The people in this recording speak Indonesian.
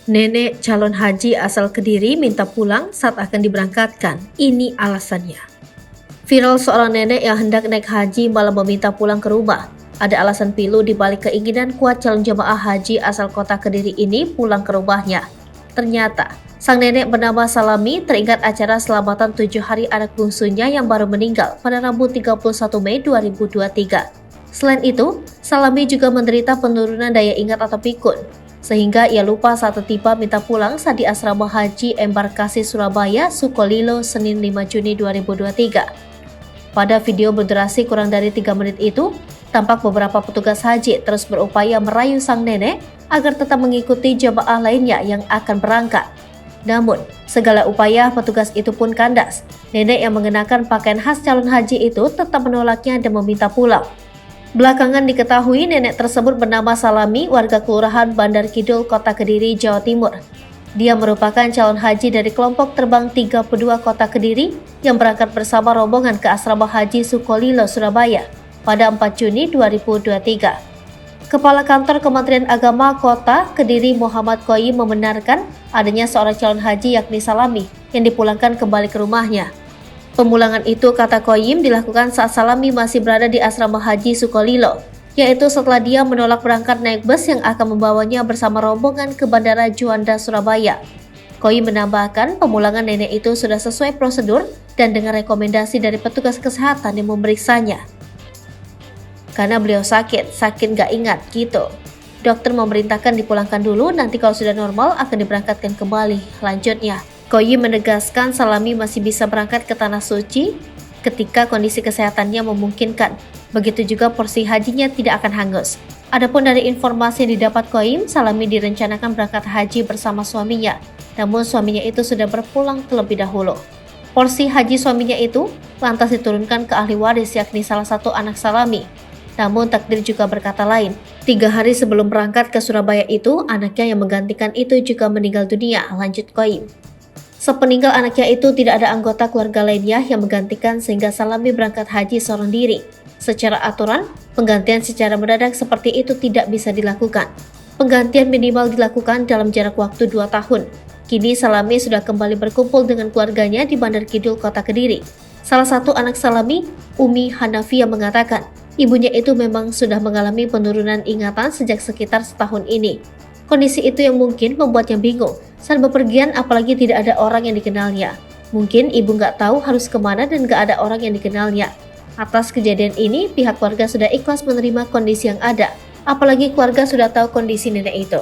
Nenek calon haji asal Kediri minta pulang saat akan diberangkatkan. Ini alasannya. Viral seorang nenek yang hendak naik haji malah meminta pulang ke rumah. Ada alasan pilu di balik keinginan kuat calon jemaah haji asal kota Kediri ini pulang ke rumahnya. Ternyata, sang nenek bernama Salami teringat acara selamatan 7 hari anak bungsunya yang baru meninggal pada Rabu 31 Mei 2023. Selain itu, Salami juga menderita penurunan daya ingat atau pikun, sehingga ia lupa saat tiba minta pulang saat di asrama haji embarkasi Surabaya, Sukolilo, Senin 5 Juni 2023. Pada video berdurasi kurang dari 3 menit itu, tampak beberapa petugas haji terus berupaya merayu sang nenek agar tetap mengikuti jemaah lainnya yang akan berangkat. Namun, segala upaya petugas itu pun kandas. Nenek yang mengenakan pakaian khas calon haji itu tetap menolaknya dan meminta pulang. Belakangan diketahui nenek tersebut bernama Salami, warga Kelurahan Bandar Kidul, Kota Kediri, Jawa Timur. Dia merupakan calon haji dari kelompok terbang 32 Kota Kediri yang berangkat bersama rombongan ke asrama haji Sukolilo, Surabaya pada 4 Juni 2023. Kepala Kantor Kementerian Agama Kota Kediri Muhammad Qoyim membenarkan adanya seorang calon haji yakni Salami yang dipulangkan kembali ke rumahnya. Pemulangan itu, kata Qoyim, dilakukan saat Salami masih berada di asrama haji Sukolilo, yaitu setelah dia menolak berangkat naik bus yang akan membawanya bersama rombongan ke Bandara Juanda, Surabaya. Qoyim menambahkan pemulangan nenek itu sudah sesuai prosedur dan dengan rekomendasi dari petugas kesehatan yang memeriksanya. Karena beliau sakit gak ingat gitu. Dokter memerintahkan dipulangkan dulu, nanti kalau sudah normal akan diberangkatkan kembali. Lanjutnya, Qoyim menegaskan Salami masih bisa berangkat ke Tanah Suci ketika kondisi kesehatannya memungkinkan. Begitu juga porsi hajinya tidak akan hangus. Adapun dari informasi yang didapat Qoyim, Salami direncanakan berangkat haji bersama suaminya. Namun suaminya itu sudah berpulang terlebih dahulu. Porsi haji suaminya itu lantas diturunkan ke ahli waris yakni salah satu anak Salami. Namun takdir juga berkata lain. 3 hari sebelum berangkat ke Surabaya itu, anaknya yang menggantikan itu juga meninggal dunia, lanjut Qoyim. Sepeninggal anaknya itu tidak ada anggota keluarga lainnya yang menggantikan sehingga Salami berangkat haji seorang diri. Secara aturan, penggantian secara mendadak seperti itu tidak bisa dilakukan. Penggantian minimal dilakukan dalam jarak waktu 2 tahun. Kini Salami sudah kembali berkumpul dengan keluarganya di Bandar Kidul, Kota Kediri. Salah satu anak Salami, Umi Hanafia, mengatakan ibunya itu memang sudah mengalami penurunan ingatan sejak sekitar setahun ini. Kondisi itu yang mungkin membuatnya bingung saat bepergian, apalagi tidak ada orang yang dikenalnya. Mungkin ibu nggak tahu harus kemana dan nggak ada orang yang dikenalnya. Atas kejadian ini, pihak keluarga sudah ikhlas menerima kondisi yang ada. Apalagi keluarga sudah tahu kondisi nenek itu.